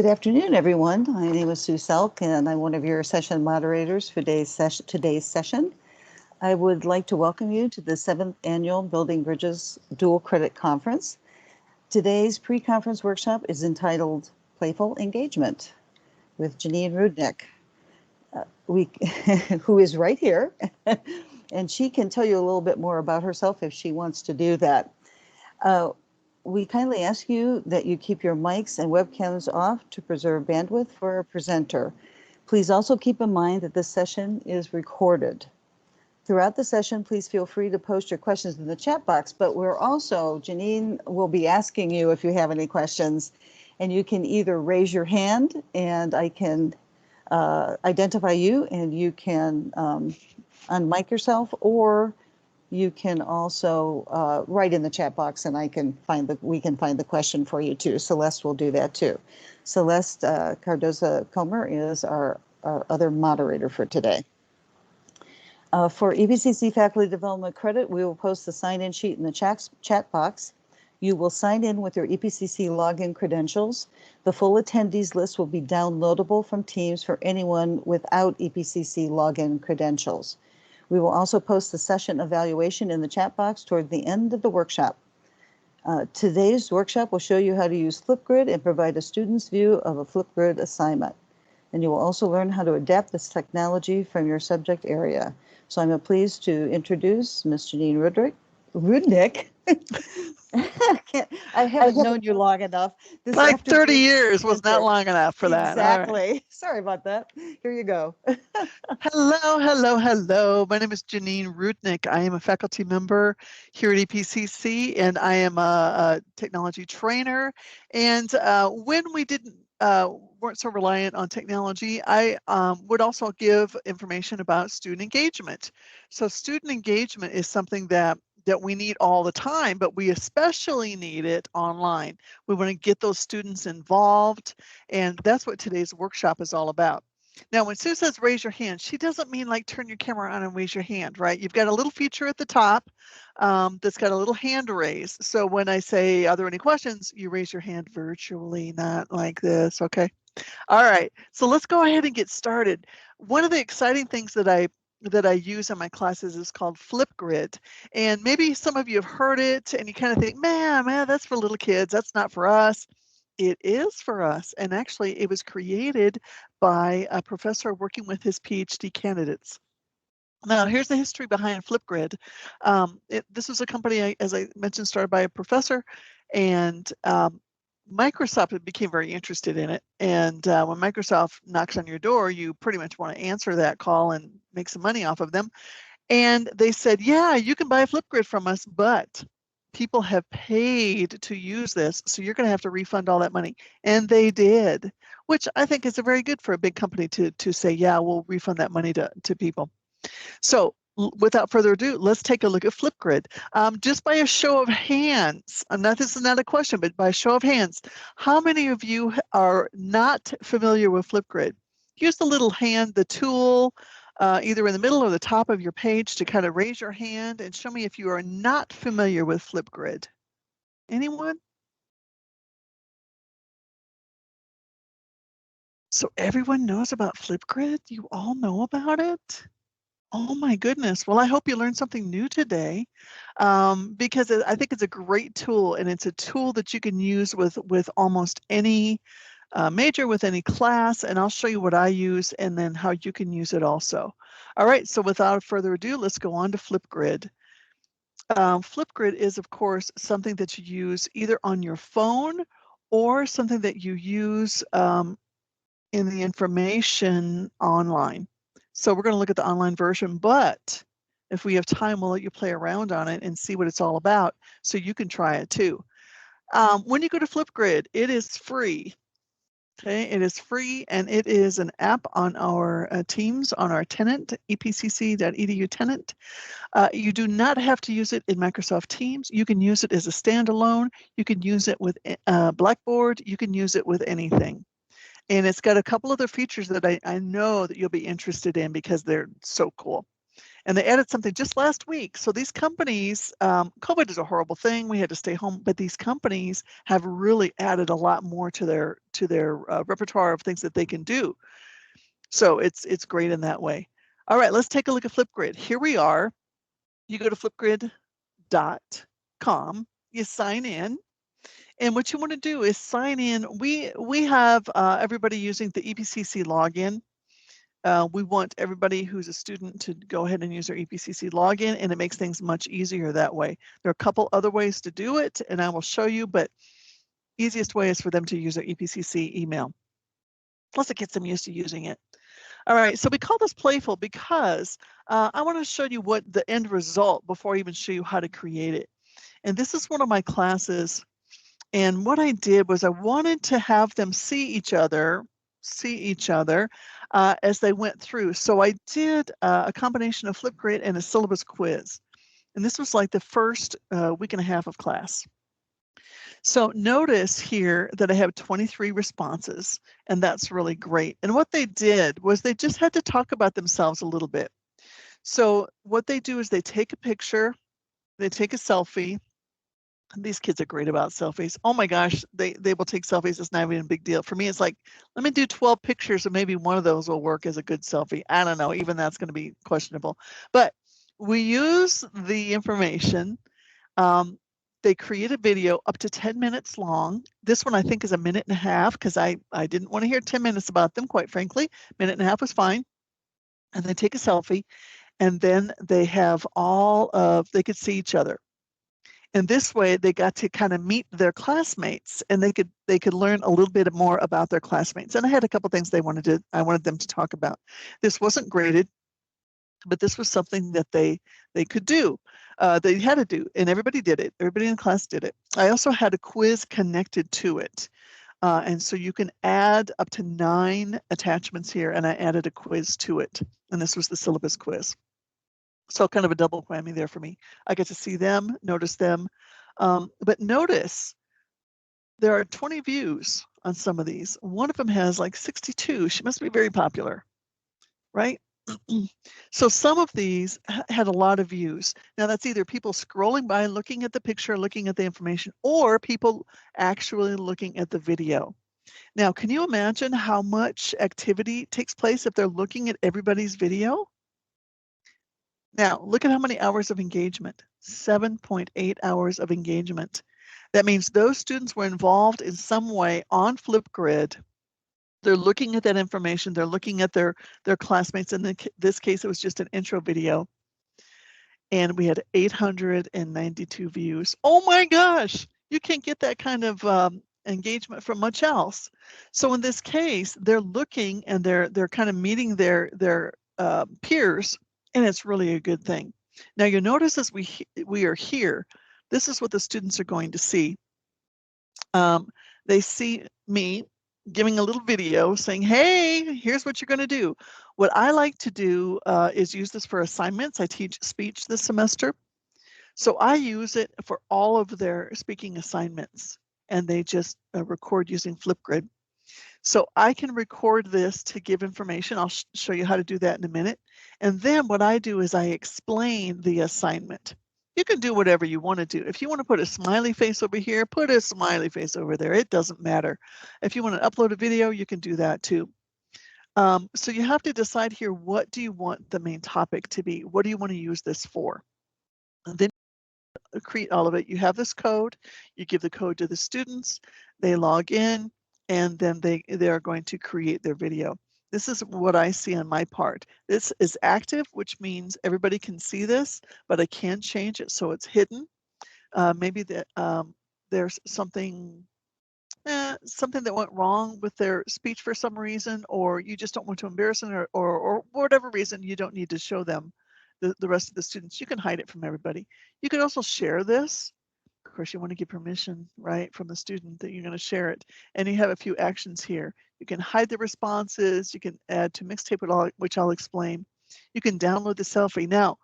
Good afternoon, everyone. My name is Sue Selk, and I'm one of your session moderators for today's session. I would like to welcome you to the 7th Annual Building Bridges Dual Credit Conference. Today's pre-conference workshop is entitled Playful Engagement with Janine Rudnick, who is right here, and she can tell you a little bit more about herself if she wants to do that. We kindly ask you that you keep your mics and webcams off to preserve bandwidth for our presenter. Please also keep in mind that this session is recorded. Throughout the session, please feel free to post your questions in the chat box, but Janine will be asking you if you have any questions, and you can either raise your hand and I can identify you and you can unmic yourself, or you can also write in the chat box and we can find the question for you too. Celeste will do that too. Celeste Cardoza-Comer is our other moderator for today. For EPCC Faculty Development Credit, we will post the sign-in sheet in the chat box. You will sign in with your EPCC login credentials. The full attendees list will be downloadable from Teams for anyone without EPCC login credentials. We will also post the session evaluation in the chat box toward the end of the workshop. Today's workshop will show you how to use Flipgrid and provide a student's view of a Flipgrid assignment. And you will also learn how to adapt this technology from your subject area. So I'm pleased to introduce Ms. Janine Rudnick. I haven't known you long enough. Like 30 years was not long enough for that. Exactly. Right. Sorry about that. Here you go. Hello. My name is Janine Rudnick. I am a faculty member here at EPCC, and I am a technology trainer. And when we weren't so reliant on technology, I would also give information about student engagement. So student engagement is something that we need all the time, but we especially need it online. We want to get those students involved, and that's what today's workshop is all about. Now, when Sue says raise your hand, she doesn't mean like turn your camera on and raise your hand, right? You've got a little feature at the top that's got a little hand raise. So when I say, are there any questions, you raise your hand virtually, not like this, okay? All right, so let's go ahead and get started. One of the exciting things that I use in my classes is called Flipgrid. And maybe some of you have heard it and you kind of think, man, that's for little kids. That's not for us. It is for us. And actually it was created by a professor working with his PhD candidates. Now, here's the history behind Flipgrid. This was a company, as I mentioned, started by a professor, and Microsoft became very interested in it. And when Microsoft knocks on your door, you pretty much want to answer that call and make some money off of them. And they said, yeah, you can buy a Flipgrid from us, but people have paid to use this, so you're going to have to refund all that money. And they did, which I think is very good for a big company to say, yeah, we'll refund that money to people. So without further ado, let's take a look at Flipgrid. Just by a show of hands, this is not a question, but by a show of hands, how many of you are not familiar with Flipgrid? Use the little hand, the tool, either in the middle or the top of your page to kind of raise your hand and show me if you are not familiar with Flipgrid. Anyone? So everyone knows about Flipgrid? You all know about it? Oh my goodness. Well, I hope you learned something new today, because I think it's a great tool, and it's a tool that you can use with almost any major, with any class, and I'll show you what I use and then how you can use it also. All right, so without further ado, let's go on to Flipgrid. Flipgrid is, of course, something that you use either on your phone or something that you use in the information online. So we're going to look at the online version, but if we have time, we'll let you play around on it and see what it's all about so you can try it too. When you go to Flipgrid, it is free. Okay, it is free, and it is an app on our Teams, on our tenant, epcc.edu tenant. You do not have to use it in Microsoft Teams. You can use it as a standalone. You can use it with Blackboard. You can use it with anything. And it's got a couple other features that I know that you'll be interested in because they're so cool. And they added something just last week. So these companies, COVID is a horrible thing. We had to stay home, but these companies have really added a lot more to their repertoire of things that they can do. So it's great in that way. All right, let's take a look at Flipgrid. Here we are. You go to flipgrid.com, you sign in. And what you want to do is sign in. We have everybody using the EPCC login. We want everybody who's a student to go ahead and use their EPCC login, and it makes things much easier that way. There are a couple other ways to do it, and I will show you, but easiest way is for them to use their EPCC email. Plus, it gets them used to using it. All right, so we call this Playful because I want to show you what the end result before I even show you how to create it. And this is one of my classes. And what I did was I wanted to have them see each other as they went through. So I did a combination of Flipgrid and a syllabus quiz. And this was like the first week and a half of class. So notice here that I have 23 responses, and that's really great. And what they did was they just had to talk about themselves a little bit. So what they do is they take a picture, they take a selfie. These kids are great about selfies. Oh my gosh, they will take selfies. It's not even a big deal. For me, it's like, let me do 12 pictures and maybe one of those will work as a good selfie. I don't know, even that's going to be questionable. But we use the information. They create a video up to 10 minutes long. This one I think is a minute and a half because I didn't want to hear 10 minutes about them, quite frankly. Minute and a half was fine. And they take a selfie, and then they have they could see each other. And this way they got to kind of meet their classmates, and they could learn a little bit more about their classmates. And I had a couple things I wanted them to talk about. This wasn't graded, but this was something that they could do. They had to do, and everybody did it. Everybody in class did it. I also had a quiz connected to it. And so you can add up to 9 attachments here, and I added a quiz to it. And this was the syllabus quiz. So kind of a double whammy there for me. I get to see them, notice them. But notice there are 20 views on some of these. One of them has like 62. She must be very popular, right? So some of these had a lot of views. Now that's either people scrolling by, looking at the picture, looking at the information, or people actually looking at the video. Now, can you imagine how much activity takes place if they're looking at everybody's video? Now, look at how many hours of engagement, 7.8 hours of engagement. That means those students were involved in some way on Flipgrid. They're looking at that information. They're looking at their classmates. In this case, it was just an intro video. And we had 892 views. Oh my gosh, you can't get that kind of engagement from much else. So in this case, they're looking and they're kind of meeting their peers, and it's really a good thing. Now you'll notice as we are here, this is what the students are going to see. They see me giving a little video saying, hey, here's what you're going to do. What I like to do is use this for assignments. I teach speech this semester. So I use it for all of their speaking assignments, and they just record using Flipgrid. So I can record this to give information. I'll show you how to do that in a minute. And then what I do is I explain the assignment. You can do whatever you want to do. If you want to put a smiley face over here, put a smiley face over there. It doesn't matter. If you want to upload a video, you can do that too. So you have to decide here, what do you want the main topic to be? What do you want to use this for? And then create all of it. You have this code. You give the code to the students. They log in, and then they are going to create their video. This is what I see on my part. This is active, which means everybody can see this, but I can change it so it's hidden. Maybe that there's something that went wrong with their speech for some reason, or you just don't want to embarrass them, or whatever reason you don't need to show them the rest of the students. You can hide it from everybody. You can also share this. Of course, you want to get permission, right, from the student that you're going to share it. And you have a few actions here. You can hide the responses. You can add to Mixtape, which I'll explain. You can download the selfie. Now,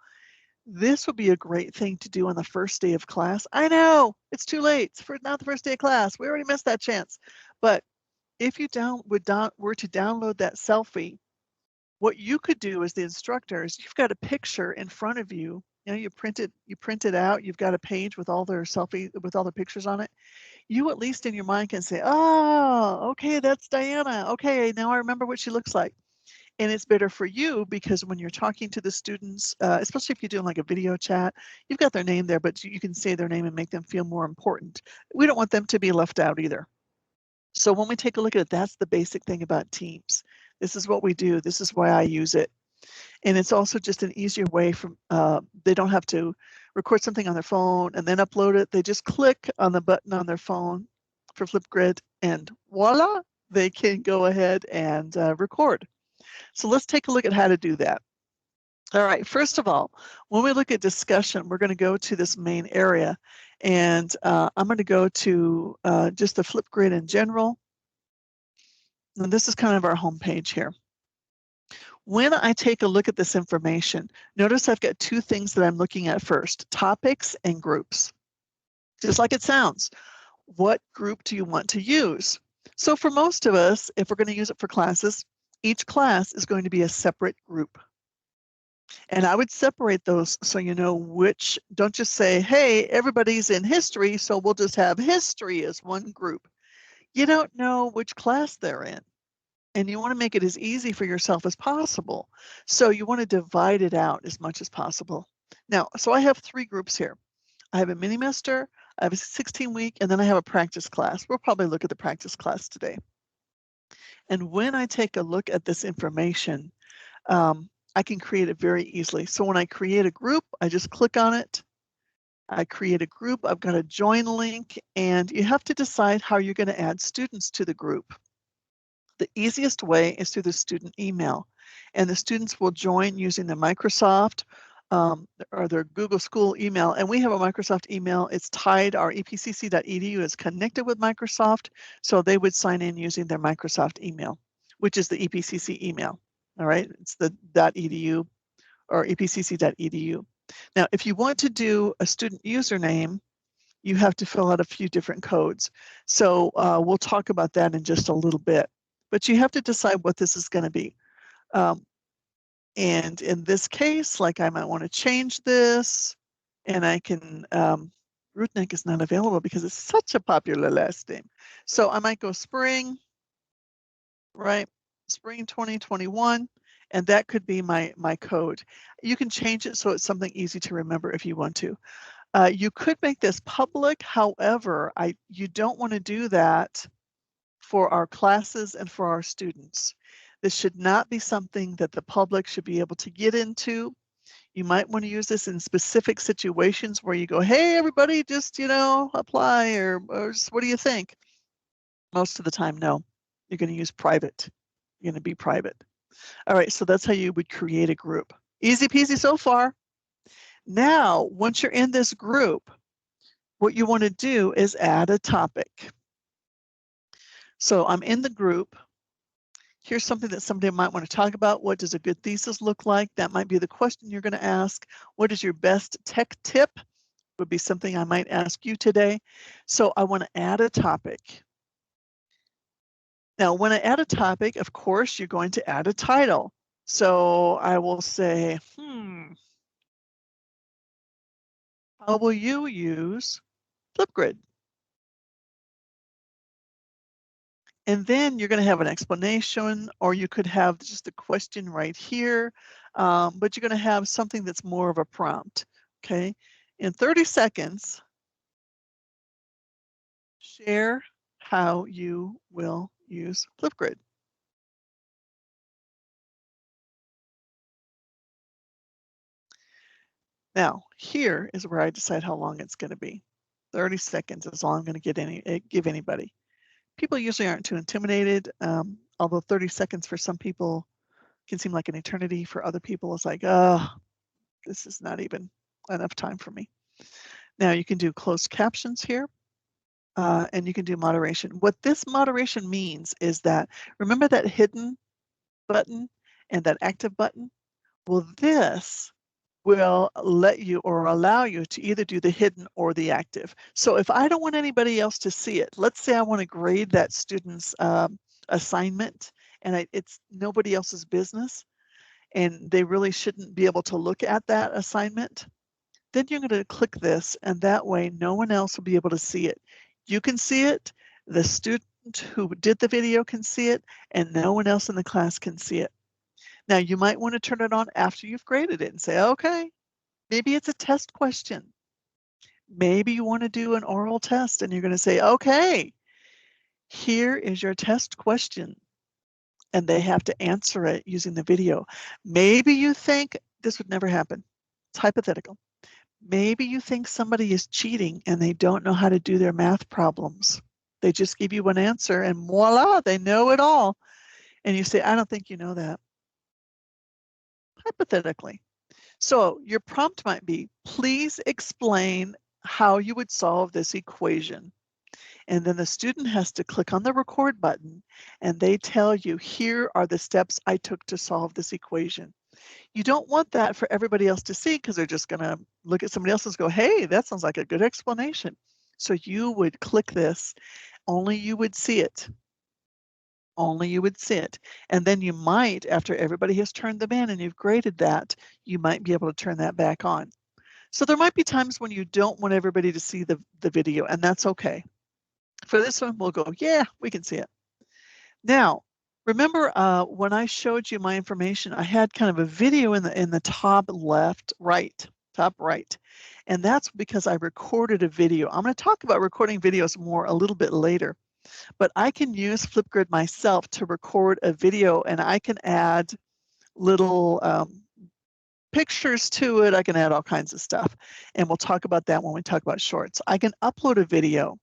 this would be a great thing to do on the first day of class. I know it's too late. It's not the first day of class. We already missed that chance. But if you were to download that selfie, What you could do as the instructor is you've got a picture in front of you. You know, you print it out. You've got a page with all their with all the pictures on it. You at least in your mind can say, oh, okay, that's Diana. Okay, now I remember what she looks like. And it's better for you because when you're talking to the students, especially if you're doing like a video chat, you've got their name there, but you can say their name and make them feel more important. We don't want them to be left out either. So when we take a look at it, that's the basic thing about Teams. This is what we do. This is why I use it. And it's also just an easier way from, they don't have to record something on their phone and then upload it. They just click on the button on their phone for Flipgrid and voila, they can go ahead and record. So let's take a look at how to do that. All right, first of all, when we look at discussion, we're going to go to this main area, and I'm going to go to just the Flipgrid in general. And this is kind of our home page here. When I take a look at this information, notice I've got two things that I'm looking at first, topics and groups. Just like it sounds, what group do you want to use? So for most of us, if we're going to use it for classes, each class is going to be a separate group. And I would separate those so you know which, don't just say, hey, everybody's in history, so we'll just have history as one group. You don't know which class they're in. And you want to make it as easy for yourself as possible. So you want to divide it out as much as possible. Now, so I have three groups here. I have a mini-master, I have a 16-week, and then I have a practice class. We'll probably look at the practice class today. And when I take a look at this information, I can create it very easily. So when I create a group, I just click on it. I create a group, I've got a join link, and you have to decide how you're going to add students to the group. The easiest way is through the student email, and the students will join using the Microsoft or their Google School email. And we have a Microsoft email. It's tied, our epcc.edu is connected with Microsoft, so they would sign in using their Microsoft email, which is the EPCC email. All right, it's the .edu or epcc.edu. Now, if you want to do a student username, you have to fill out a few different codes. So we'll talk about that in just a little bit. But you have to decide what this is going to be. And in this case, like I might want to change this, and I can, Rudnick is not available because it's such a popular last name. So I might go spring, right? Spring 2021, and that could be my code. You can change it so it's something easy to remember if you want to. You could make this public, however, you don't want to do that for our classes and for our students. This should not be something that the public should be able to get into. You might want to use this in specific situations where you go, hey, everybody, just, you know, apply or what do you think? Most of the time, no. You're going to use private. You're going to be private. All right, so that's how you would create a group. Easy peasy so far. Now, once you're in this group, what you want to do is add a topic. So I'm in the group. Here's something that somebody might want to talk about. What does a good thesis look like? That might be the question you're going to ask. What is your best tech tip? Would be something I might ask you today. So I want to add a topic. Now, when I add a topic, of course, you're going to add a title. So I will say, how will you use Flipgrid? And then you're going to have an explanation, or you could have just a question right here, but you're going to have something that's more of a prompt, okay? In 30 seconds, share how you will use Flipgrid. Now, here is where I decide how long it's going to be. 30 seconds is all I'm going to give anybody. People usually aren't too intimidated, although 30 seconds for some people can seem like an eternity. For other people, it's like, oh, this is not even enough time for me. Now you can do closed captions here, and you can do moderation. What this moderation means is that, remember that hidden button and that active button? Well, this will let you or allow you to either do the hidden or the active. So if I don't want anybody else to see it, let's say I want to grade that student's assignment and it's nobody else's business, and they really shouldn't be able to look at that assignment, then you're going to click this, and that way no one else will be able to see it. You can see it, the student who did the video can see it, and no one else in the class can see it. Now, you might want to turn it on after you've graded it and say, okay, maybe it's a test question. Maybe you want to do an oral test and you're going to say, okay, here is your test question. And they have to answer it using the video. Maybe you think this would never happen. It's hypothetical. Maybe you think somebody is cheating and they don't know how to do their math problems. They just give you an answer and voila, they know it all. And you say, I don't think you know that. Hypothetically. So your prompt might be, please explain how you would solve this equation. And then the student has to click on the record button and they tell you, here are the steps I took to solve this equation. You don't want that for everybody else to see because they're just going to look at somebody else and go, hey, that sounds like a good explanation. So you would click this, only you would see it. Only you would see it. And then you might, after everybody has turned them in and you've graded that, you might be able to turn that back on. So there might be times when you don't want everybody to see the video, and that's okay. For this one, we'll go, yeah, we can see it. Now, remember when I showed you my information, I had kind of a video in the top top right. And that's because I recorded a video. I'm going to talk about recording videos more a little bit later. But I can use Flipgrid myself to record a video, and I can add little pictures to it. I can add all kinds of stuff. And we'll talk about that when we talk about shorts. I can upload a video.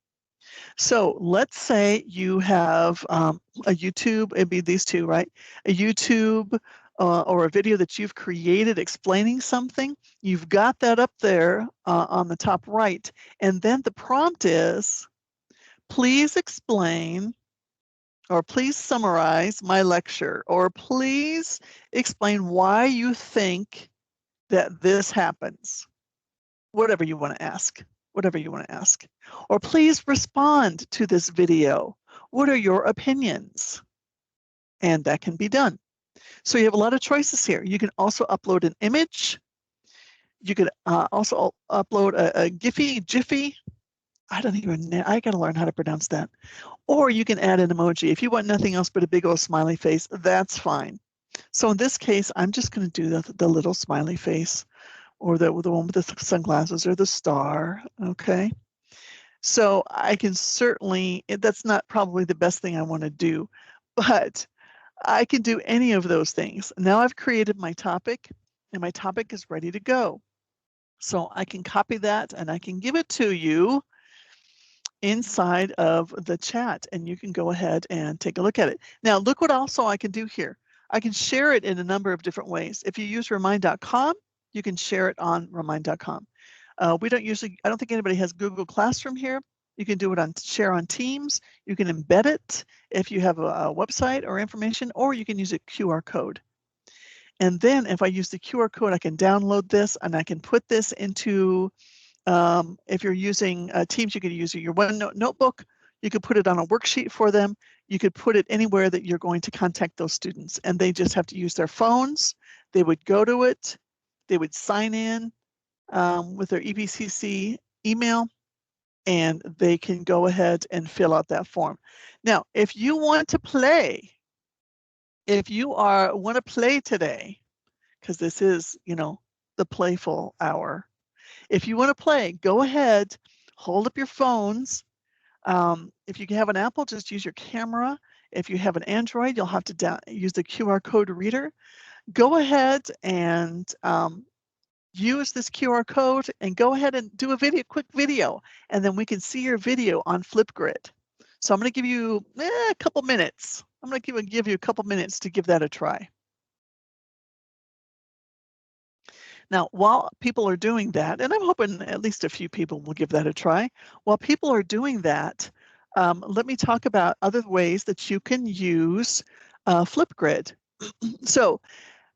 So let's say you have a YouTube, it'd be these two, right? A YouTube or a video that you've created explaining something. You've got that up there on the top right. And then the prompt is, please explain or please summarize my lecture, or please explain why you think that this happens. Whatever you want to ask. Whatever you want to ask. Or please respond to this video. What are your opinions? And that can be done. So you have a lot of choices here. You can also upload an image. You could also upload a Jiffy. I don't even know. I got to learn how to pronounce that. Or you can add an emoji. If you want nothing else but a big old smiley face, that's fine. So in this case, I'm just going to do the little smiley face, or the one with the sunglasses, or the star, okay? So I can certainly, that's not probably the best thing I want to do, but I can do any of those things. Now I've created my topic, and my topic is ready to go. So I can copy that, and I can give it to you inside of the chat, and you can go ahead and take a look at it. Now, look what also I can do here. I can share it in a number of different ways. If you use remind.com, you can share it on remind.com. We don't usually, I don't think anybody has Google Classroom here. You can do it on share on Teams. You can embed it if you have a website or information, or you can use a QR code. And then if I use the QR code, I can download this and I can put this into, if you're using Teams, you could use your OneNote notebook. You could put it on a worksheet for them. You could put it anywhere that you're going to contact those students, and they just have to use their phones. They would go to it. They would sign in with their EPCC email, and they can go ahead and fill out that form. Now, if you want to play, if you want to play today, because this is, the playful hour. If you want to play, go ahead, hold up your phones. If you have an Apple, just use your camera. If you have an Android, you'll have to use the QR code reader. Go ahead and use this QR code and go ahead and do a quick video, and then we can see your video on Flipgrid. So I'm going to give you a couple minutes. I'm going to give you a couple minutes to give that a try. Now, while people are doing that, and I'm hoping at least a few people will give that a try, while people are doing that, let me talk about other ways that you can use Flipgrid. So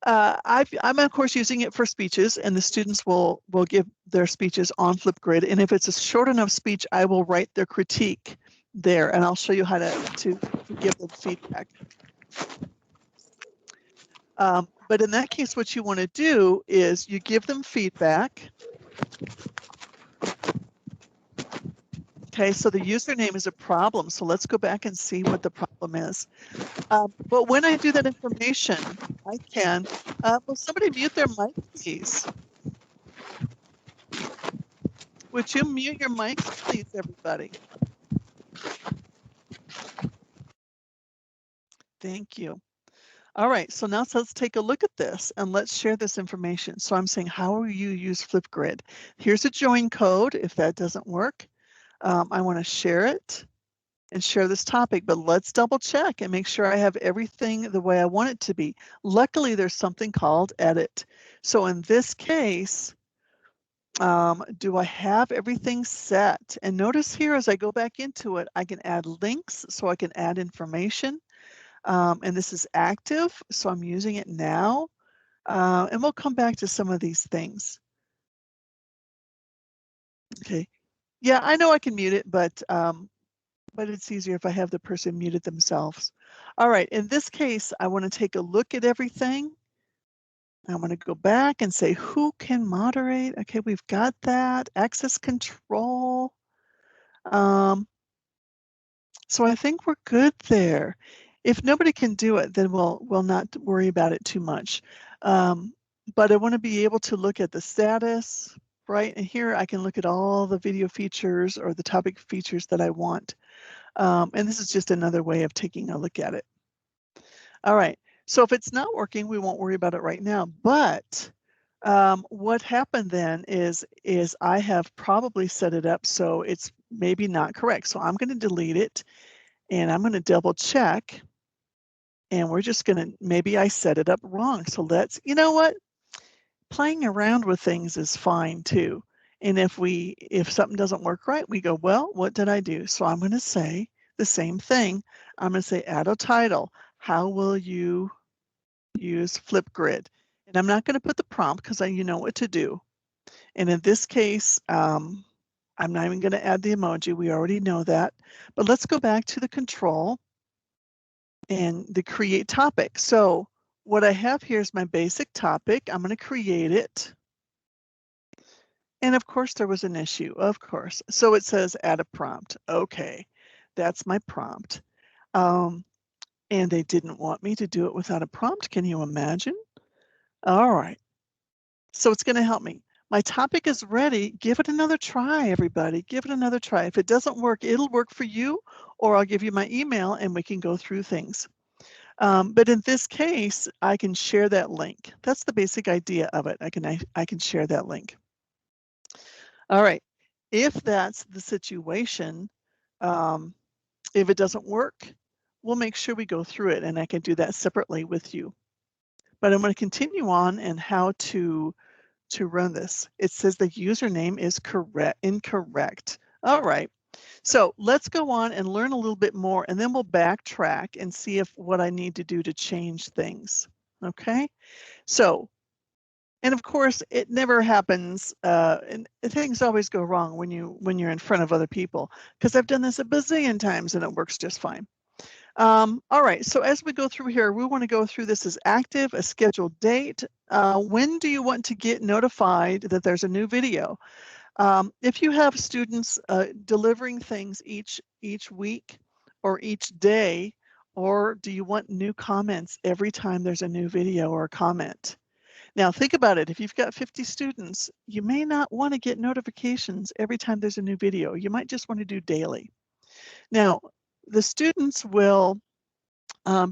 I'm of course using it for speeches, and the students will give their speeches on Flipgrid. And if it's a short enough speech, I will write their critique there, and I'll show you how to give them feedback. But in that case, what you want to do is you give them feedback. Okay, so the username is a problem. So let's go back and see what the problem is. But when I do that information, I can, will somebody mute their mic, please? Would you mute your mics, please, everybody? Thank you. All right, so now let's take a look at this and let's share this information. So I'm saying, how will you use Flipgrid? Here's a join code. If that doesn't work, I want to share it and share this topic, but let's double check and make sure I have everything the way I want it to be. Luckily, there's something called edit. So in this case, do I have everything set? And notice here, as I go back into it, I can add links, so I can add information. And this is active, so I'm using it now. And we'll come back to some of these things. Okay. Yeah, I know I can mute it, but it's easier if I have the person muted themselves. All right, in this case, I want to take a look at everything. I want to go back and say, who can moderate? Okay, we've got that. Access control. So I think we're good there. If nobody can do it, then we'll not worry about it too much. But I want to be able to look at the status, right? And here I can look at all the video features or the topic features that I want. And this is just another way of taking a look at it. All right, so if it's not working, we won't worry about it right now. But what happened then is I have probably set it up so it's maybe not correct. So I'm going to delete it and I'm going to double check. And we're just going to, maybe I set it up wrong. So let's, you know what? Playing around with things is fine too. And if something doesn't work right, we go, well, what did I do? So I'm going to say the same thing. I'm going to say add a title. How will you use Flipgrid? And I'm not going to put the prompt because you know what to do. And in this case, I'm not even going to add the emoji. We already know that. But let's go back to the control and the create topic. So what I have here is my basic topic. I'm going to create it. And of course, there was an issue, of course. So it says add a prompt. Okay, that's my prompt. And they didn't want me to do it without a prompt. Can you imagine? All right. So it's going to help me. My topic is ready. Give it another try, everybody. Give it another try. If it doesn't work, it'll work for you, or I'll give you my email and we can go through things. But in this case, I can share that link. That's the basic idea of it. I can share that link. All right. If that's the situation, if it doesn't work, we'll make sure we go through it, and I can do that separately with you. But I'm going to continue on and how to run this. It says the username is incorrect. All right. So let's go on and learn a little bit more, and then we'll backtrack and see if what I need to do to change things. Okay. So, and of course, it never happens, and things always go wrong when you're in front of other people, because I've done this a bazillion times and it works just fine. All right, so as we go through here, we want to go through this as active, a scheduled date. When do you want to get notified that there's a new video? If you have students delivering things each week or each day, or do you want new comments every time there's a new video or a comment? Now think about it. If you've got 50 students, you may not want to get notifications every time there's a new video. You might just want to do daily. Now, the students will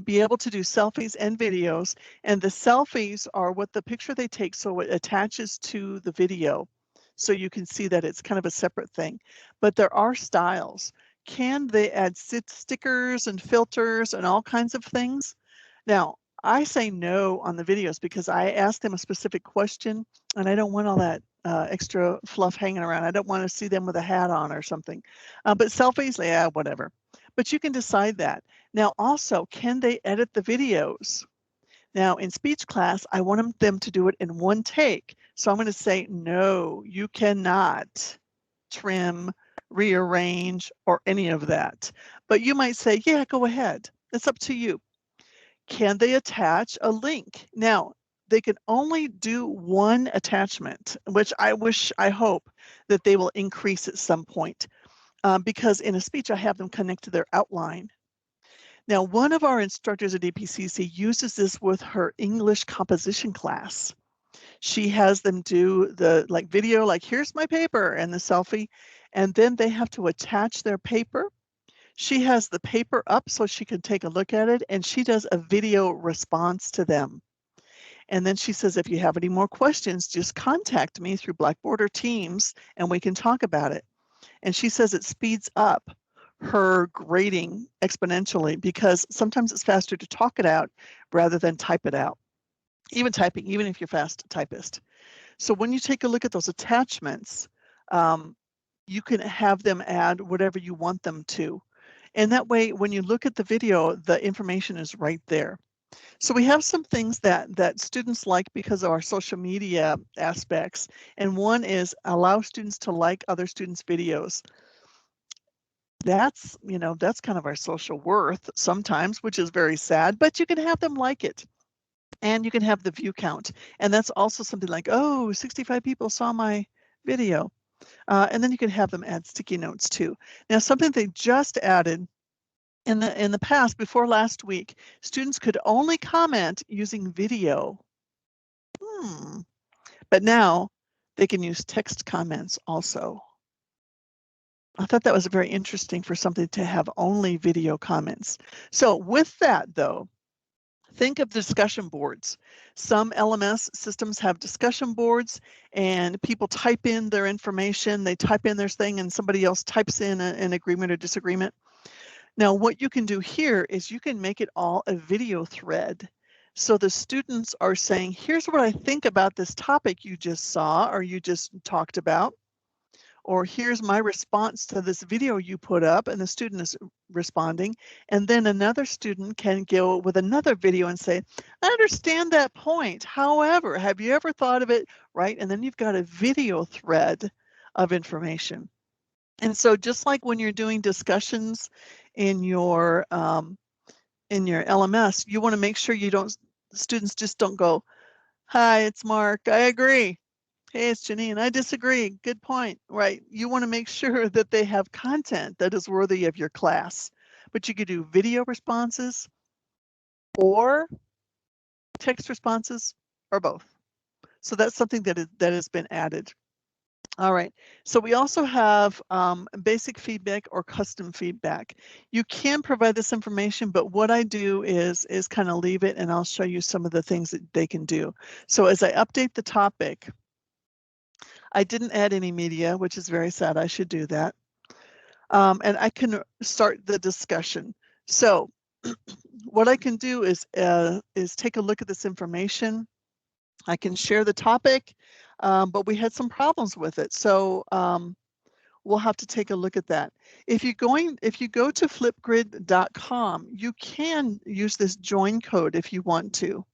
be able to do selfies and videos, and the selfies are what the picture they take, so it attaches to the video. So you can see that it's kind of a separate thing, but there are styles. Can they add stickers and filters and all kinds of things? Now, I say no on the videos because I asked them a specific question and I don't want all that extra fluff hanging around. I don't want to see them with a hat on or something. But selfies, yeah, whatever. But you can decide that. Now, also, can they edit the videos? Now, in speech class, I want them to do it in one take. So I'm going to say, no, you cannot trim, rearrange, or any of that. But you might say, yeah, go ahead. It's up to you. Can they attach a link? Now, they can only do one attachment, which I hope that they will increase at some point, because in a speech I have them connect to their outline. Now, one of our instructors at EPCC uses this with her English composition class. She has them do the video, like here's my paper and the selfie, and then they have to attach their paper. She has the paper up so she can take a look at it, and she does a video response to them. And then she says, if you have any more questions, just contact me through Blackboard or Teams and we can talk about it. And she says it speeds up her grading exponentially because sometimes it's faster to talk it out rather than type it out. Even typing, even if you're fast typist. So when you take a look at those attachments, you can have them add whatever you want them to. And that way, when you look at the video, the information is right there. So we have some things that students like because of our social media aspects. And one is allow students to like other students' videos. That's, that's kind of our social worth sometimes, which is very sad, but you can have them like it. And you can have the view count. And that's also something like, oh, 65 people saw my video. And then you can have them add sticky notes too. Now, something they just added in the past, before last week, students could only comment using video. But now they can use text comments also. I thought that was very interesting for something to have only video comments. So with that though, think of discussion boards. Some LMS systems have discussion boards and people type in their information, they type in their thing and somebody else types in an agreement or disagreement. Now, what you can do here is you can make it all a video thread. So the students are saying, here's what I think about this topic you just saw or you just talked about. Or here's my response to this video you put up, and the student is responding. And then another student can go with another video and say, I understand that point. However, have you ever thought of it, right? And then you've got a video thread of information. And so just like when you're doing discussions in your LMS, you want to make sure students just don't go, hi, it's Mark, I agree. Hey, it's Janine, I disagree, good point, right? You want to make sure that they have content that is worthy of your class, but you could do video responses or text responses or both. So that's something that has been added. All right, so we also have basic feedback or custom feedback. You can provide this information, but what I do is kind of leave it and I'll show you some of the things that they can do. So as I update the topic, I didn't add any media, which is very sad, I should do that. And I can start the discussion. So what I can do is take a look at this information. I can share the topic, but we had some problems with it. So we'll have to take a look at that. If you go to flipgrid.com, you can use this join code if you want to.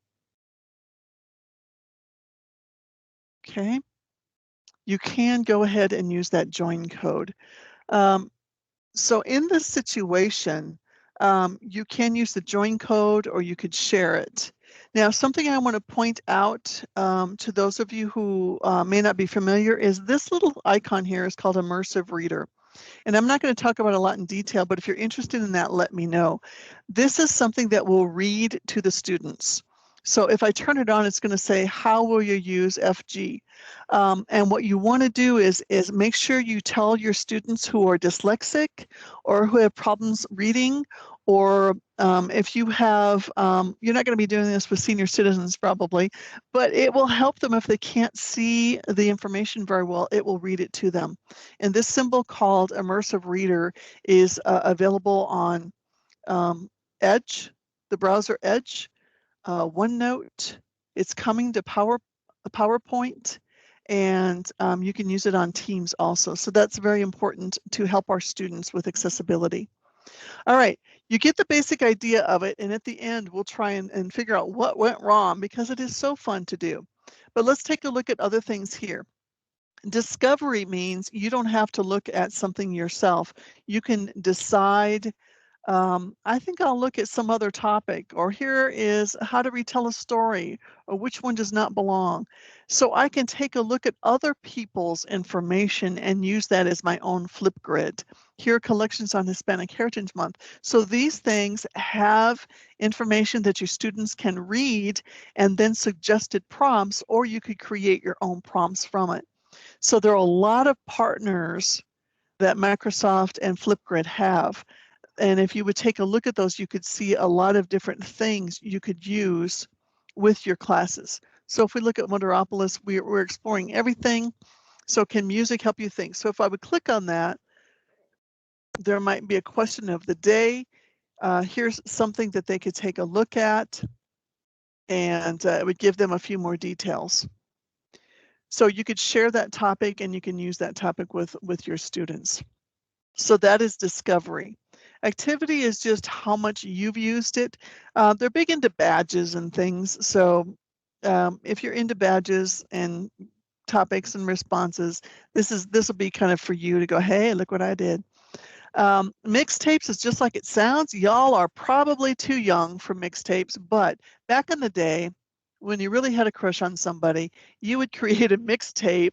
Okay. You can go ahead and use that join code. So in this situation, you can use the join code or you could share it. Now, something I want to point out to those of you who may not be familiar is this little icon here is called Immersive Reader. And I'm not going to talk about a lot in detail, but if you're interested in that, let me know. This is something that will read to the students. So if I turn it on, it's going to say, how will you use FG? And what you want to do is make sure you tell your students who are dyslexic or who have problems reading, or if you have, you're not going to be doing this with senior citizens probably, but it will help them if they can't see the information very well, it will read it to them. And this symbol called Immersive Reader is available on Edge, the browser Edge, OneNote. It's coming to PowerPoint, and you can use it on Teams also. So that's very important to help our students with accessibility. All right, you get the basic idea of it, and at the end, we'll try and figure out what went wrong because it is so fun to do. But let's take a look at other things here. Discovery means you don't have to look at something yourself. You can decide I think I'll look at some other topic, or here is how to retell a story, or which one does not belong. So I can take a look at other people's information and use that as my own Flipgrid. Here are collections on Hispanic Heritage Month. So these things have information that your students can read and then suggested prompts, or you could create your own prompts from it. So there are a lot of partners that Microsoft and Flipgrid have. And if you would take a look at those, you could see a lot of different things you could use with your classes. So if we look at Wonderopolis, we're exploring everything. So can music help you think? So if I would click on that, there might be a question of the day. Here's something that they could take a look at, and it would give them a few more details. So you could share that topic and you can use that topic with your students. So that is discovery. Activity is just how much you've used it. They're big into badges and things. So if you're into badges and topics and responses, this will be kind of for you to go, hey, look what I did. Mixtapes is just like it sounds. Y'all are probably too young for mixtapes, but back in the day, when you really had a crush on somebody, you would create a mixtape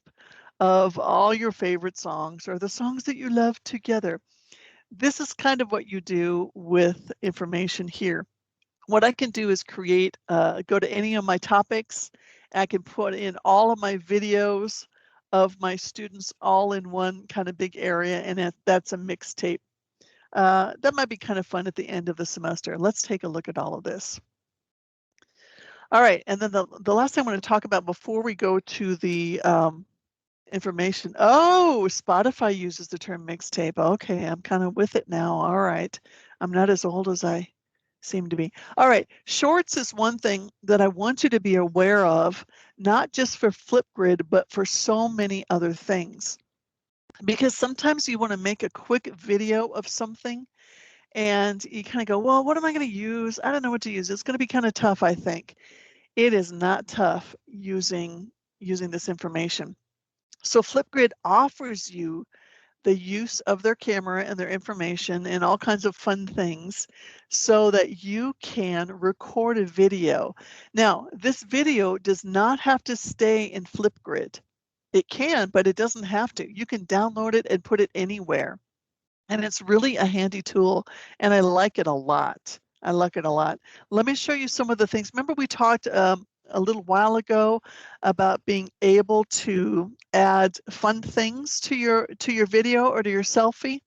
of all your favorite songs or the songs that you love together. This is kind of what you do with information here. What I can do is create, go to any of my topics. I can put in all of my videos of my students all in one kind of big area, and that's a mixtape. That might be kind of fun at the end of the semester. Let's take a look at all of this. All right, and then the last thing I want to talk about before we go to the information. Oh, Spotify uses the term mixtape. Okay, I'm kind of with it now. All right. I'm not as old as I seem to be. All right, shorts is one thing that I want you to be aware of, not just for Flipgrid, but for so many other things. Because sometimes you want to make a quick video of something and you kind of go, well, what am I going to use? I don't know what to use. It's going to be kind of tough, I think. It is not tough using this information. So Flipgrid offers you the use of their camera and their information and all kinds of fun things so that you can record a video. Now, this video does not have to stay in Flipgrid. It can, but it doesn't have to. You can download it and put it anywhere. And it's really a handy tool, and I like it a lot. I like it a lot. Let me show you some of the things. Remember we talked a little while ago about being able to add fun things to your video or to your selfie?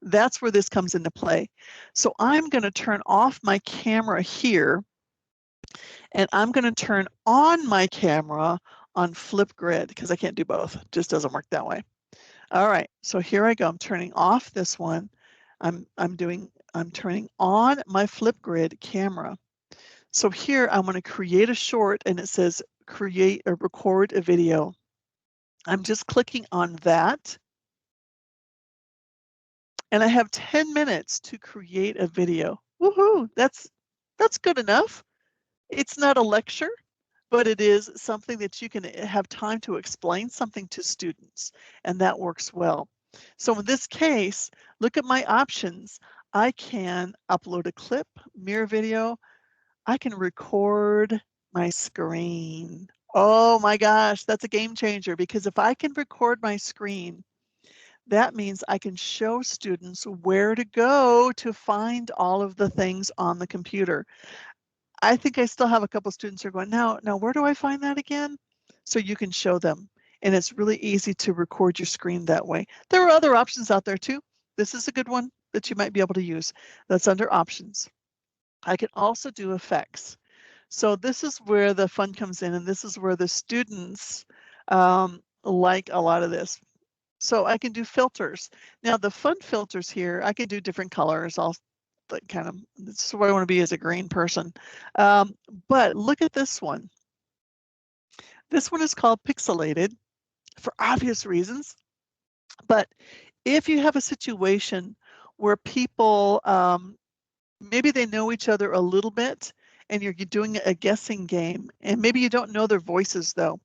That's where this comes into play. So I'm going to turn off my camera here, and I'm going to turn on my camera on Flipgrid because I can't do both. It just doesn't work that way. All right, so here I go. I'm turning off this one. I'm turning on my Flipgrid camera. So here I want to create a short, and it says create or record a video. I'm just clicking on that. And I have 10 minutes to create a video. Woohoo, that's good enough. It's not a lecture, but it is something that you can have time to explain something to students, and that works well. So in this case, look at my options. I can upload a clip, mirror video. I can record my screen. Oh my gosh, that's a game changer, because if I can record my screen, that means I can show students where to go to find all of the things on the computer. I think I still have a couple students who are going, now where do I find that again? So you can show them, and it's really easy to record your screen that way. There are other options out there too. This is a good one that you might be able to use. That's under options. I can also do effects. So this is where the fun comes in, and this is where the students like a lot of this. So I can do filters. Now the fun filters here, I can do different colors. I'll kind of, this is where I want to be as a green person. But look at this one. This one is called pixelated for obvious reasons. But if you have a situation where people, maybe they know each other a little bit and you're doing a guessing game, and maybe you don't know their voices though,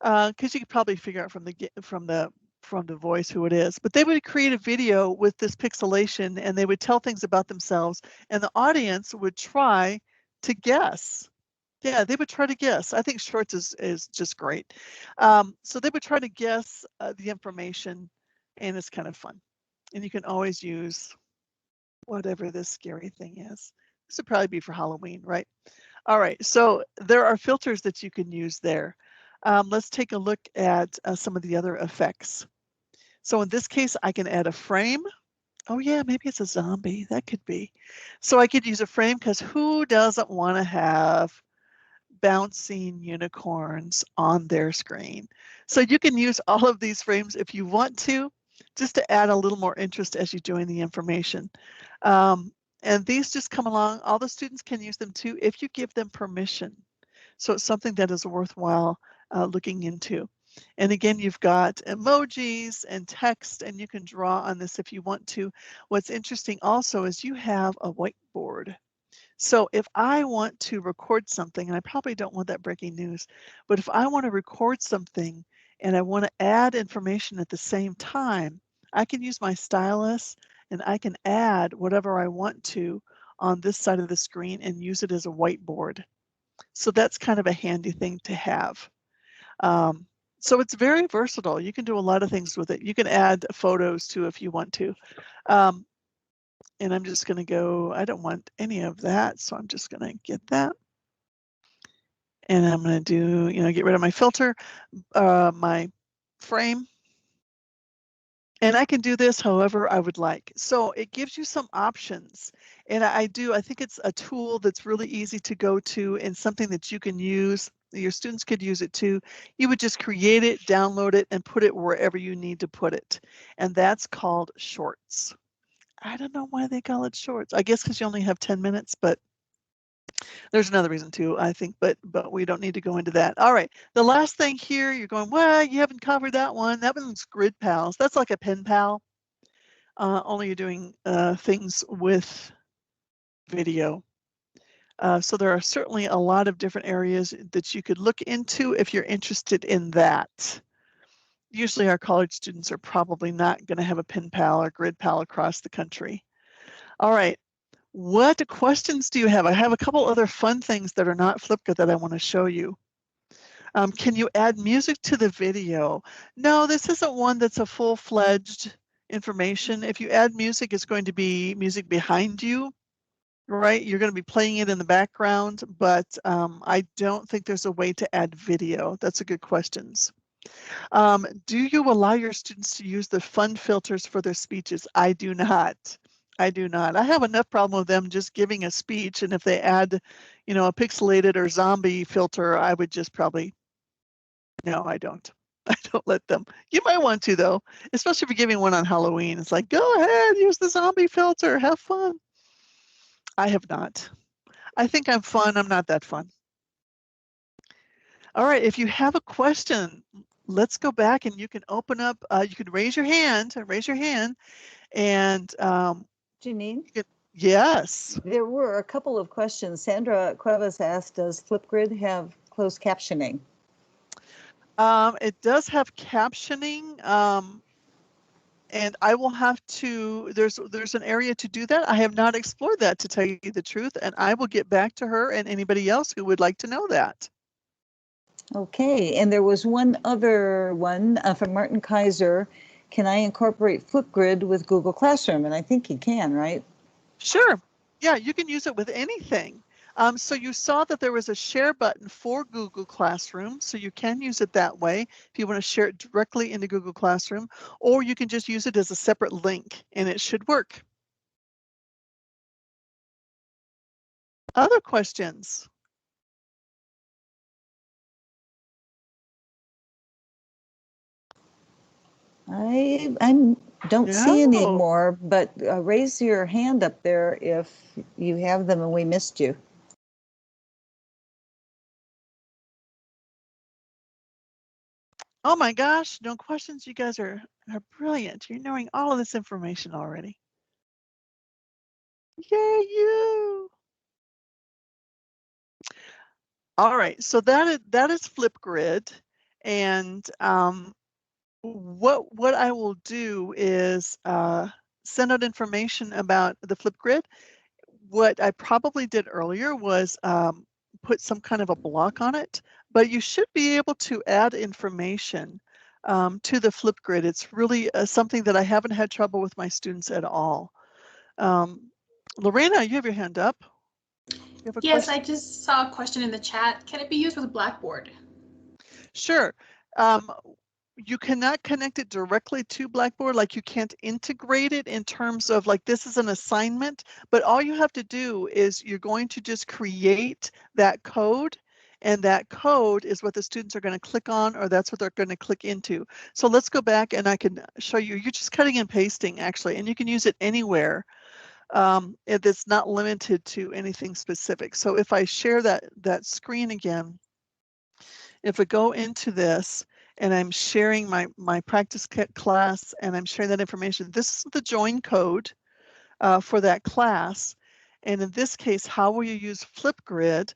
because you could probably figure out from the from the voice who it is, but they would create a video with this pixelation and they would tell things about themselves and the audience would try to guess. Yeah, they would try to guess. I think Shorts is just great. So they would try to guess the information and it's kind of fun. And you can always use whatever this scary thing is. This would probably be for Halloween, right? All right, so there are filters that you can use there. Let's take a look at some of the other effects. So in this case, I can add a frame. Oh yeah, maybe it's a zombie, that could be. So I could use a frame because who doesn't want to have bouncing unicorns on their screen? So you can use all of these frames if you want to, just to add a little more interest as you're doing the information. And these just come along. All the students can use them too if you give them permission. So it's something that is worthwhile looking into. And again, you've got emojis and text, and you can draw on this if you want to. What's interesting also is you have a whiteboard. So if I want to record something, and I probably don't want that breaking news, but if I want to record something and I want to add information at the same time, I can use my stylus and I can add whatever I want to on this side of the screen and use it as a whiteboard. So that's kind of a handy thing to have. So it's very versatile. You can do a lot of things with it. You can add photos too if you want to. And I'm just going to go, I don't want any of that, so I'm just going to get that. And I'm going to do, get rid of my filter, my frame. And I can do this however I would like. So it gives you some options. And I think it's a tool that's really easy to go to and something that you can use. Your students could use it too. You would just create it, download it, and put it wherever you need to put it. And that's called Shorts. I don't know why they call it Shorts. I guess because you only have 10 minutes, but there's another reason too, I think, but we don't need to go into that. All right, the last thing here, you're going, well, you haven't covered that one. That one's Grid Pals. That's like a pen pal, only you're doing things with video. So there are certainly a lot of different areas that you could look into if you're interested in that. Usually our college students are probably not going to have a pen pal or Grid Pal across the country. All right. What questions do you have? I have a couple other fun things that are not Flipgrid that I want to show you. Can you add music to the video? No, this isn't one that's a full-fledged information. If you add music, it's going to be music behind you, right? You're going to be playing it in the background, but I don't think there's a way to add video. That's a good question. Do you allow your students to use the fun filters for their speeches? I do not. I do not. I have enough problem with them just giving a speech, and if they add, a pixelated or zombie filter, I would just probably, no, I don't. I don't let them. You might want to though, especially if you're giving one on Halloween. It's like, go ahead, use the zombie filter, have fun. I have not. I think I'm fun. I'm not that fun. All right, if you have a question, let's go back and you can open up, you can raise your hand, and Janine? yes. There were a couple of questions. Sandra Cuevas asked, does Flipgrid have closed captioning? It does have captioning, and I will have to, there's an area to do that. I have not explored that, to tell you the truth, and I will get back to her and anybody else who would like to know that. Okay, and there was one other one from Martin Kaiser. Can I incorporate Flipgrid with Google Classroom? And I think you can, right? Sure. Yeah, you can use it with anything. So you saw that there was a share button for Google Classroom, so you can use it that way if you want to share it directly into Google Classroom, or you can just use it as a separate link and it should work. Other questions? I don't see any more, but raise your hand up there if you have them and we missed you. Oh my gosh, no questions. You guys are brilliant. You're knowing all of this information already. Yay, you. All right, so that is Flipgrid, and what I will do is send out information about the Flipgrid. What I probably did earlier was put some kind of a block on it, but you should be able to add information to the Flipgrid. It's really something that I haven't had trouble with my students at all. Lorena, you have your hand up. You have a Yes, question? I just saw a question in the chat. Can it be used with Blackboard? Sure. You cannot connect it directly to Blackboard, like you can't integrate it in terms of like this is an assignment, but all you have to do is you're going to just create that code, and that code is what the students are going to click on, or that's what they're going to click into. So let's go back and I can show you. You're just cutting and pasting actually, and you can use it anywhere. It's not limited to anything specific. So if I share that screen again, if I go into this and I'm sharing my practice class and I'm sharing that information, this is the join code for that class. And in this case, how will you use Flipgrid?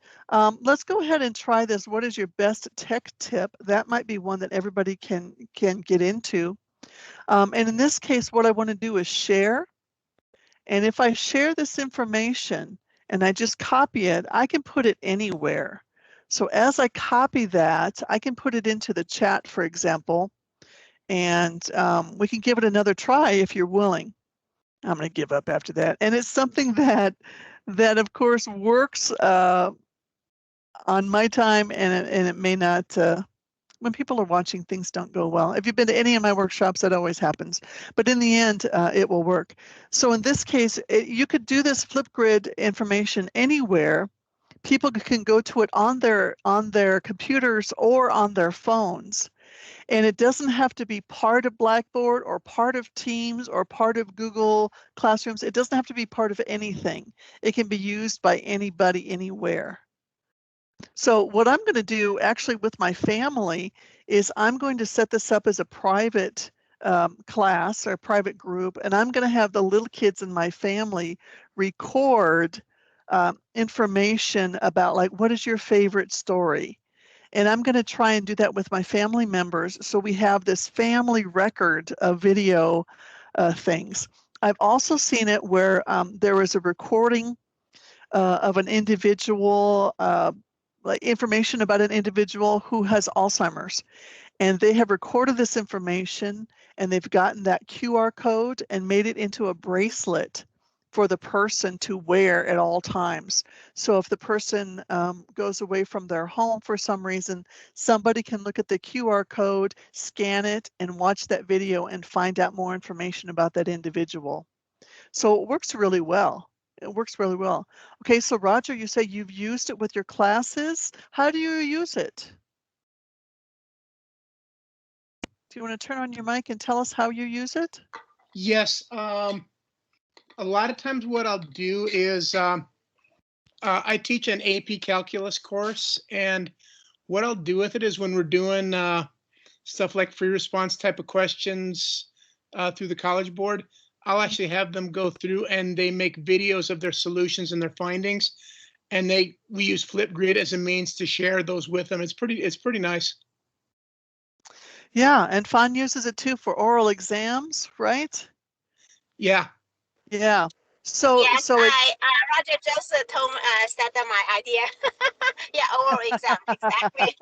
Let's go ahead and try this. What is your best tech tip? That might be one that everybody can get into. And in this case, what I want to do is share. And if I share this information and I just copy it, I can put it anywhere. So as I copy that, I can put it into the chat, for example, and we can give it another try if you're willing. I'm going to give up after that. And it's something that of course works on my time, and it may not, when people are watching, things don't go well. If you've been to any of my workshops, that always happens. But in the end, it will work. So in this case, you could do this Flipgrid information anywhere. People can go to it on their computers or on their phones. And it doesn't have to be part of Blackboard or part of Teams or part of Google Classrooms. It doesn't have to be part of anything. It can be used by anybody, anywhere. So what I'm going to do actually with my family is I'm going to set this up as a private class or private group, and I'm going to have the little kids in my family record information about like, what is your favorite story? And I'm going to try and do that with my family members. So we have this family record of video things. I've also seen it where there is a recording of an individual, like information about an individual who has Alzheimer's, and they have recorded this information and they've gotten that QR code and made it into a bracelet for the person to wear at all times. So if the person goes away from their home for some reason, somebody can look at the QR code, scan it, and watch that video and find out more information about that individual. So it works really well. It works really well. Okay, so Roger, you say you've used it with your classes. How do you use it? Do you want to turn on your mic and tell us how you use it? Yes. A lot of times what I'll do is I teach an AP calculus course, and what I'll do with it is when we're doing stuff like free response type of questions through the College Board, I'll actually have them go through and they make videos of their solutions and their findings, and we use Flipgrid as a means to share those with them. It's pretty nice. Yeah, and Fawn uses it too for oral exams, right? Yeah. Yeah. So yes, so it, Roger just said my idea. Yeah, oral exam, exactly.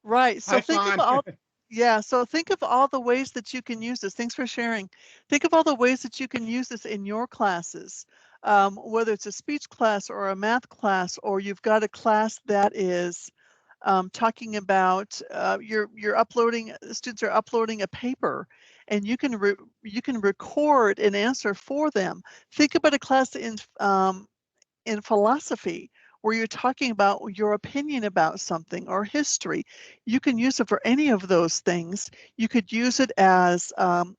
right. So Hi, think of Fawn. all, yeah, so think of all the ways that you can use this. Thanks for sharing. Think of all the ways that you can use this in your classes, whether it's a speech class or a math class, or you've got a class that is talking about you're uploading, students are uploading a paper, and you can record an answer for them. Think about a class in philosophy where you're talking about your opinion about something, or history. You can use it for any of those things. You could use it as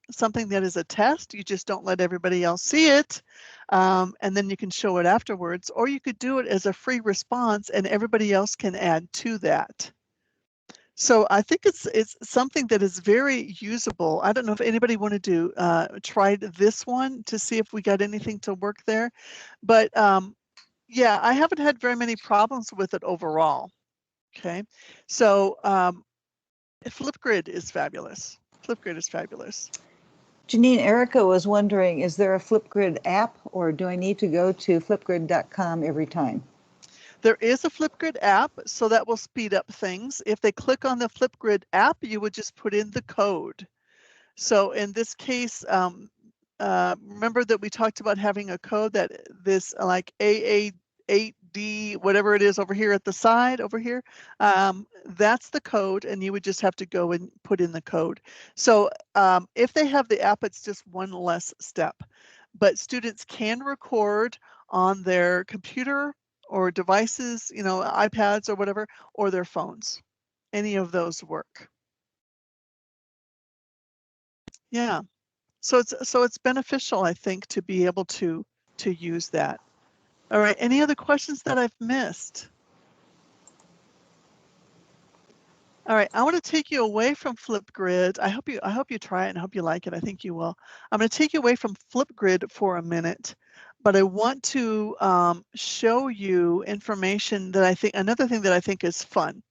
something that is a test. You just don't let everybody else see it. And then you can show it afterwards, or you could do it as a free response and everybody else can add to that. So I think it's something that is very usable. I don't know if anybody wanted to try this one to see if we got anything to work there, but yeah, I haven't had very many problems with it overall. Okay, so Flipgrid is fabulous. Flipgrid is fabulous. Janine, Erica was wondering, is there a Flipgrid app, or do I need to go to flipgrid.com every time? There is a Flipgrid app, so that will speed up things. If they click on the Flipgrid app, you would just put in the code. So in this case, remember that we talked about having a code that this like AA8D, whatever it is over here at the side over here, that's the code, and you would just have to go and put in the code. So if they have the app, it's just one less step. But students can record on their computer or devices, you know, iPads or whatever, or their phones. Any of those work. Yeah. So it's beneficial, I think, to be able to use that. All right. Any other questions that I've missed? All right. I want to take you away from Flipgrid. I hope you try it and I hope you like it. I think you will. I'm going to take you away from Flipgrid for a minute, but I want to show you information that I think, another thing that I think is fun,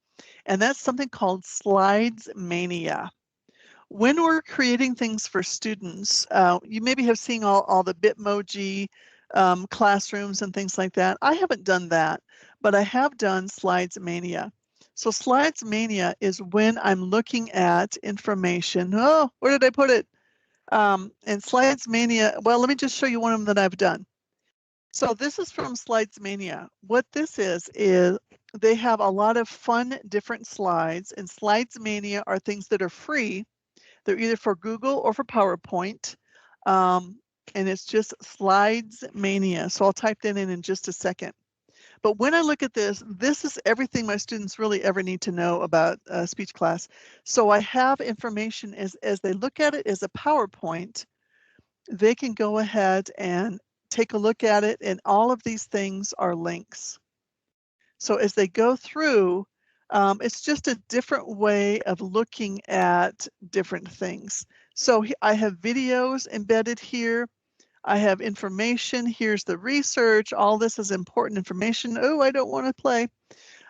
and that's something called Slides Mania. When we're creating things for students, you maybe have seen all the Bitmoji classrooms and things like that. I haven't done that, but I have done Slides Mania. So Slides Mania is when I'm looking at information. Oh, where did I put it? And Slides Mania, well, let me just show you one of them that I've done. So this is from Slides Mania. What this is they have a lot of fun different slides, and Slides Mania are things that are free. They're either for Google or for PowerPoint, and it's just Slides Mania. So I'll type that in just a second. But when I look at this, this is everything my students really ever need to know about speech class. So I have information as they look at it as a PowerPoint, they can go ahead and take a look at it, and all of these things are links. So as they go through, it's just a different way of looking at different things. So I have videos embedded here. I have information. Here's the research. All this is important information. Oh, I don't want to play.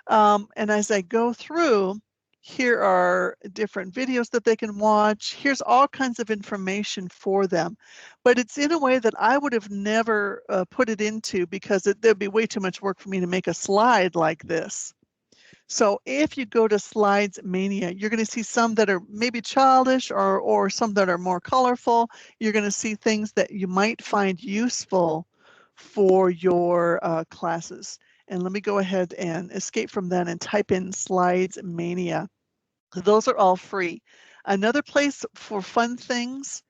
And as I go through, here are different videos that they can watch. Here's all kinds of information for them. But it's in a way that I would have never put it into, because there'd be way too much work for me to make a slide like this. So if you go to Slides Mania, you're going to see some that are maybe childish or some that are more colorful. You're going to see things that you might find useful for your classes. And let me go ahead and escape from that and type in Slides Mania. Those are all free. Another place for fun things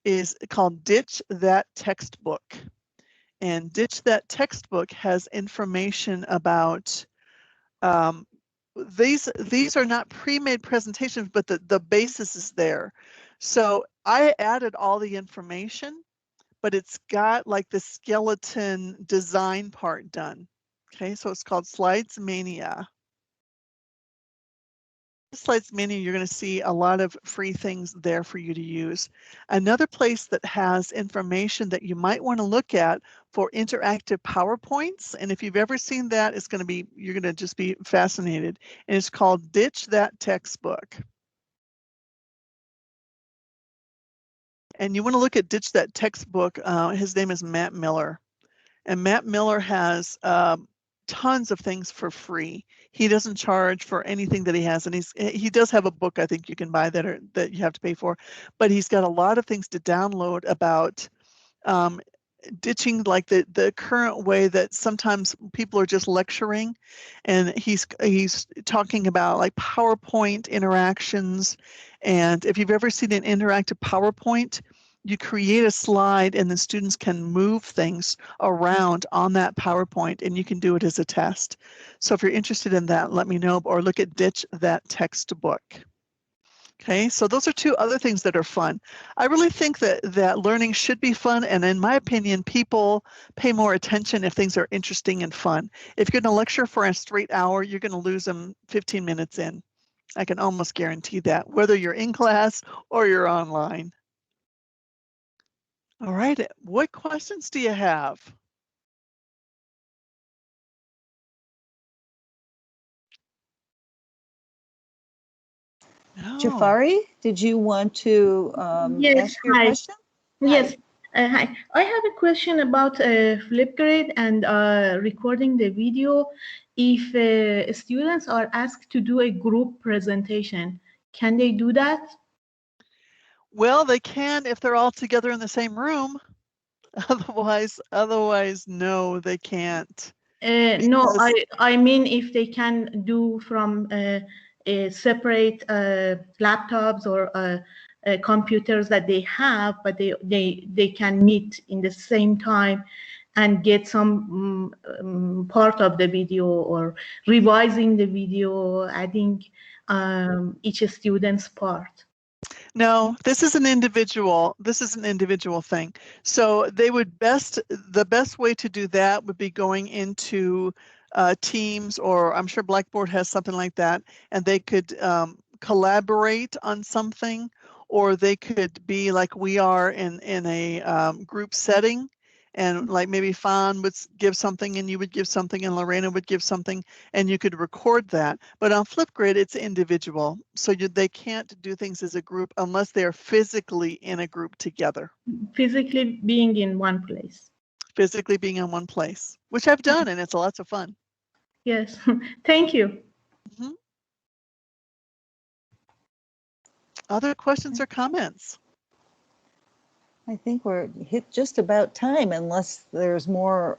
is called Ditch That Textbook. And Ditch That Textbook has information about these are not pre-made presentations, but the basis is there. So I added all the information, but it's got like the skeleton design part done. Okay, so it's called Slides Mania. Slides Mania, you're going to see a lot of free things there for you to use. Another place that has information that you might want to look at for interactive PowerPoints, and if you've ever seen that, it's going to be, you're going to just be fascinated, and it's called Ditch That Textbook. And you want to look at Ditch That Textbook. His name is Matt Miller, and Matt Miller has tons of things for free. He doesn't charge for anything that he has, and he does have a book I think you can buy that you have to pay for, but he's got a lot of things to download about ditching like the current way that sometimes people are just lecturing, and he's talking about like PowerPoint interactions. And if you've ever seen an interactive PowerPoint, you create a slide and the students can move things around on that PowerPoint, and you can do it as a test. So if you're interested in that, let me know, or look at Ditch That Textbook. Okay, so those are two other things that are fun. I really think that learning should be fun, and in my opinion, people pay more attention if things are interesting and fun. If you're going to lecture for a straight hour, you're going to lose them 15 minutes in. I can almost guarantee that, whether you're in class or you're online. All right, what questions do you have? Oh. Jafari, did you want to Yes, ask your hi. question? Yes. Hi. I have a question about Flipgrid and recording the video. If students are asked to do a group presentation, can they do that? Well, they can if they're all together in the same room. Otherwise, no, they can't. No, Because- I mean if they can do from a separate laptops or computers that they have, but they can meet in the same time and get some part of the video or revising the video, adding each student's part. No, this is an individual thing. So the best way to do that would be going into Teams, or I'm sure Blackboard has something like that, and they could collaborate on something, or they could be like we are in a group setting, and like maybe Fawn would give something and you would give something and Lorena would give something, and you could record that. But on Flipgrid, it's individual. So they can't do things as a group unless they're physically in a group together. Physically being in one place. Physically being in one place, which I've done, and it's lots of fun. Yes, thank you. Mhm. Other questions or comments? I think we're hit just about time unless there's more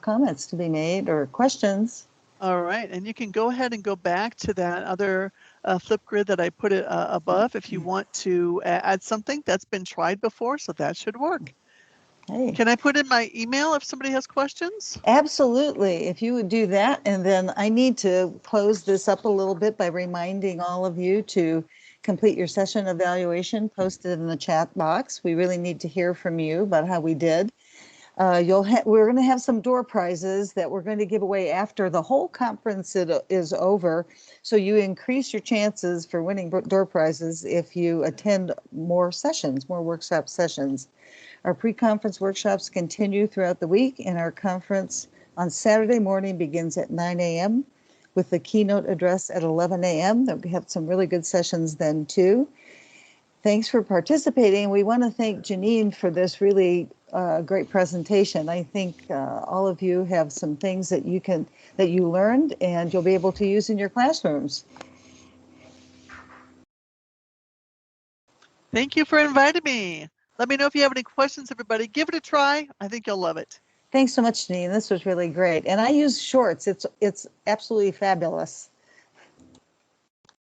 comments to be made or questions. All right, and you can go ahead and go back to that other Flipgrid that I put it above if you want to add something that's been tried before, so that should work. Hey. Can I put in my email if somebody has questions? Absolutely. If you would do that, and then I need to close this up a little bit by reminding all of you to complete your session evaluation, post it in the chat box. We really need to hear from you about how we did. We're going to have some door prizes that we're going to give away after the whole conference is over. So you increase your chances for winning door prizes if you attend more sessions, more workshop sessions. Our pre-conference workshops continue throughout the week, and our conference on Saturday morning begins at 9 a.m. with the keynote address at 11 a.m. We have some really good sessions then too. Thanks for participating. We want to thank Janine for this really great presentation. I think all of you have some things that you learned and you'll be able to use in your classrooms. Thank you for inviting me. Let me know if you have any questions, everybody. Give it a try. I think you'll love it. Thanks so much, Janine. This was really great. And I use Shorts. It's absolutely fabulous.